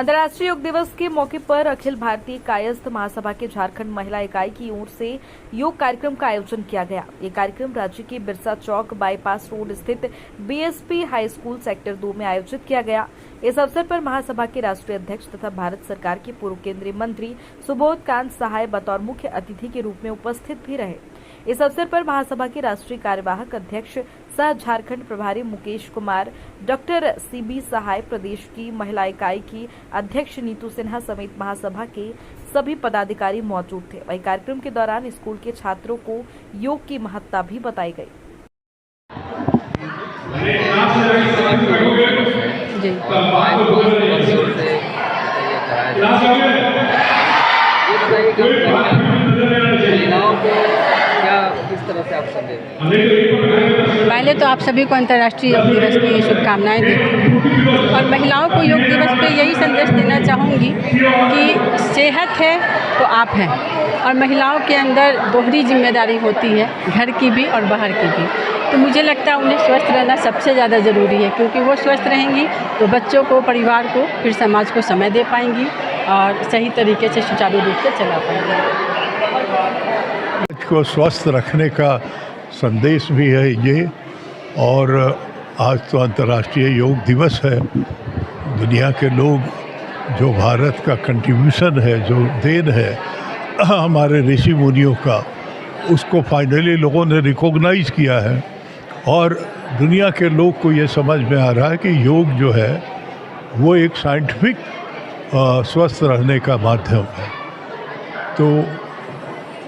अंतर्राष्ट्रीय योग दिवस के मौके पर अखिल भारतीय कायस्थ महासभा के झारखंड महिला इकाई की ओर से योग कार्यक्रम का आयोजन किया गया। ये कार्यक्रम राज्य के बिरसा चौक बाईपास रोड स्थित बीएसपी हाई स्कूल सेक्टर 2 में आयोजित किया गया। इस अवसर पर महासभा के राष्ट्रीय अध्यक्ष तथा भारत सरकार के पूर्व केंद्रीय मंत्री सुबोध कांत सहाय बतौर मुख्य अतिथि के रूप में उपस्थित भी रहे। इस अवसर पर महासभा के राष्ट्रीय कार्यवाहक अध्यक्ष सह झारखंड प्रभारी मुकेश कुमार, डॉक्टर सीबी सहाय, प्रदेश की महिला इकाई की अध्यक्ष नीतू सिन्हा समेत महासभा के सभी पदाधिकारी मौजूद थे। वहीं कार्यक्रम के दौरान स्कूल के छात्रों को योग की महत्ता भी बताई गई। पहले तो आप सभी को अंतर्राष्ट्रीय योग दिवस की शुभकामनाएं देती हूँ और महिलाओं को योग दिवस पे यही संदेश देना चाहूँगी कि सेहत है तो आप हैं और महिलाओं के अंदर दोहरी जिम्मेदारी होती है, घर की भी और बाहर की भी। तो मुझे लगता है उन्हें स्वस्थ रहना सबसे ज़्यादा ज़रूरी है, क्योंकि वो स्वस्थ रहेंगी तो बच्चों को, परिवार को, फिर समाज को समय दे पाएंगी और सही तरीके से सुचारू रूप से चला पाएंगी। को स्वस्थ रखने का संदेश भी है ये, और आज तो अंतर्राष्ट्रीय योग दिवस है। दुनिया के लोग जो भारत का कंट्रीब्यूशन है, जो देन है हमारे ऋषि मुनियों का, उसको फाइनली लोगों ने रिकॉग्नाइज किया है और दुनिया के लोग को ये समझ में आ रहा है कि योग जो है वो एक साइंटिफिक स्वस्थ रहने का माध्यम है। तो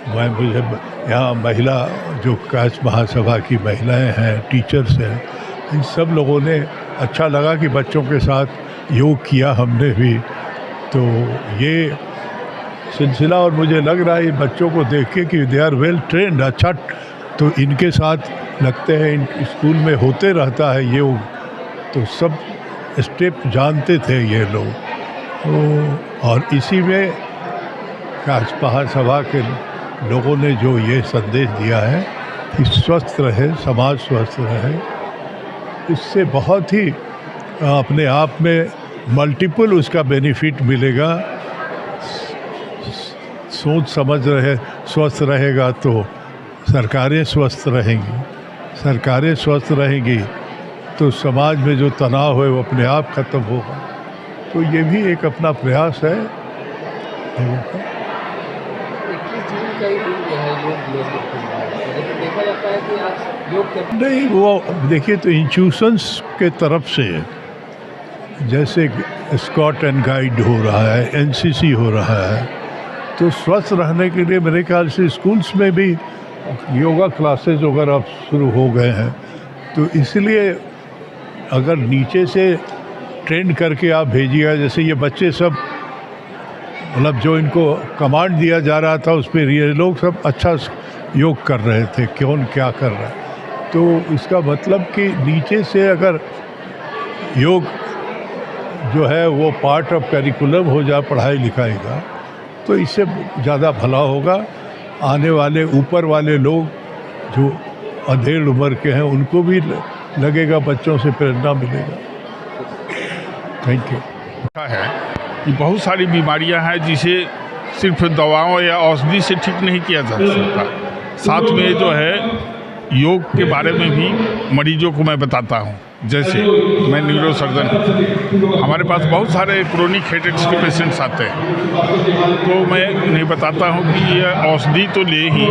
मुझे यहाँ महिला जो कायस्थ महासभा की महिलाएं हैं, टीचर्स हैं, इन सब लोगों ने अच्छा लगा कि बच्चों के साथ योग किया हमने भी। तो ये सिलसिला, और मुझे लग रहा है बच्चों को देख के कि दे आर वेल ट्रेंड, अच्छा, तो इनके साथ लगते हैं इन स्कूल में होते रहता है योग, तो सब स्टेप जानते थे ये लोग। तो और इसी में कायस्थ महासभा के लोगों ने जो ये संदेश दिया है कि स्वस्थ रहे, समाज स्वस्थ रहे, इससे बहुत ही अपने आप में मल्टीपल उसका बेनिफिट मिलेगा। सोच समझ रहे स्वस्थ रहेगा तो सरकारें स्वस्थ रहेंगी, सरकारें स्वस्थ रहेंगी तो समाज में जो तनाव है वो अपने आप ख़त्म होगा। तो ये भी एक अपना प्रयास है लोगों का। नहीं, वो देखिए तो इंस्टीट्यूशंस के तरफ से जैसे स्काउट एंड गाइड हो रहा है, एनसीसी हो रहा है, तो स्वस्थ रहने के लिए मेरे ख्याल से स्कूल्स में भी योगा क्लासेस वगैरह शुरू हो गए हैं। तो इसलिए अगर नीचे से ट्रेंड करके आप भेजिएगा, जैसे ये बच्चे सब, मतलब जो इनको कमांड दिया जा रहा था उस पर ये लोग सब अच्छा योग कर रहे थे, कौन क्या कर रहा है। तो इसका मतलब कि नीचे से अगर योग जो है वो पार्ट ऑफ करिकुलम हो जाए पढ़ाई लिखाई का, तो इससे ज़्यादा भला होगा। आने वाले ऊपर वाले लोग जो अधेड़ उम्र के हैं उनको भी लगेगा, बच्चों से प्रेरणा मिलेगा। Thank you. है कि बहुत सारी बीमारियां हैं जिसे सिर्फ दवाओं या औषधि से ठीक नहीं किया जा सकता। साथ में जो है योग के बारे में भी मरीजों को मैं बताता हूँ। जैसे मैं न्यूरो सर्जन हूँ, हमारे पास बहुत सारे क्रोनिक हेडेक्स के पेशेंट्स आते हैं, तो मैं उन्हें बताता हूँ कि ये औषधि तो ले ही,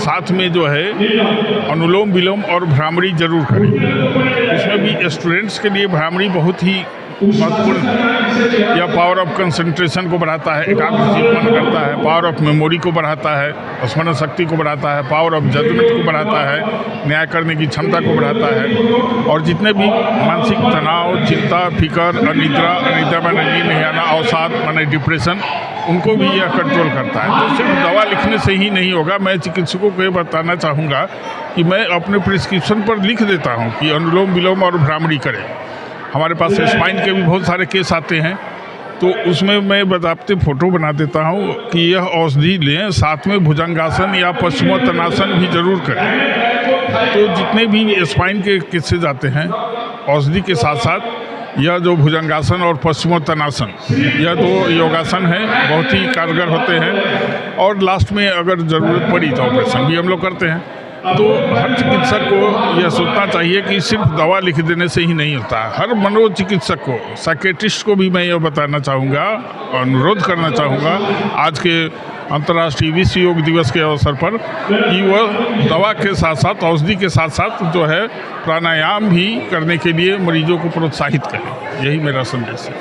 साथ में जो है अनुलोम विलोम और भ्रामरी जरूर करें। इसमें भी स्टूडेंट्स के लिए भ्रामरी बहुत ही महत्वपूर्ण, या पावर ऑफ कंसंट्रेशन को बढ़ाता है, एकाग्रता उत्पन्न करता है, पावर ऑफ मेमोरी को बढ़ाता है, स्मरण शक्ति को बढ़ाता है, पावर ऑफ जजमेंट को बढ़ाता है, न्याय करने की क्षमता को बढ़ाता है, और जितने भी मानसिक तनाव, चिंता, फिकर, अनिद्रा में नींद नहीं आना, अवसाद माने डिप्रेशन, उनको भी यह कंट्रोल करता है। तो सिर्फ दवा लिखने से ही नहीं होगा। मैं चिकित्सकों को ये बताना चाहूँगा कि मैं अपने प्रिस्क्रिप्शन पर लिख देता हूँ कि अनुलोम विलोम और भ्रामरी करें। हमारे पास स्पाइन के भी बहुत सारे केस आते हैं, तो उसमें मैं बताते फ़ोटो बना देता हूँ कि यह औषधि लें, साथ में भुजंगासन या पश्चिमोत्तानासन भी ज़रूर करें। तो जितने भी स्पाइन के केसेज आते हैं, औषधि के साथ साथ यह जो भुजंगासन और पश्चिमोत्तानासन, यह दो योगासन हैं, बहुत ही कारगर होते हैं। और लास्ट में अगर ज़रूरत पड़ी तो ऑपरेशन भी हम लोग करते हैं। तो हर चिकित्सक को यह सोचना चाहिए कि सिर्फ दवा लिख देने से ही नहीं होता है। हर मनोचिकित्सक को, साइकेट्रिस्ट को भी मैं यह बताना चाहूँगा, अनुरोध करना चाहूँगा आज के अंतर्राष्ट्रीय विश्व योग दिवस के अवसर पर कि वह दवा के साथ साथ, औषधि के साथ साथ जो है प्राणायाम भी करने के लिए मरीजों को प्रोत्साहित करें। यही मेरा संदेश है।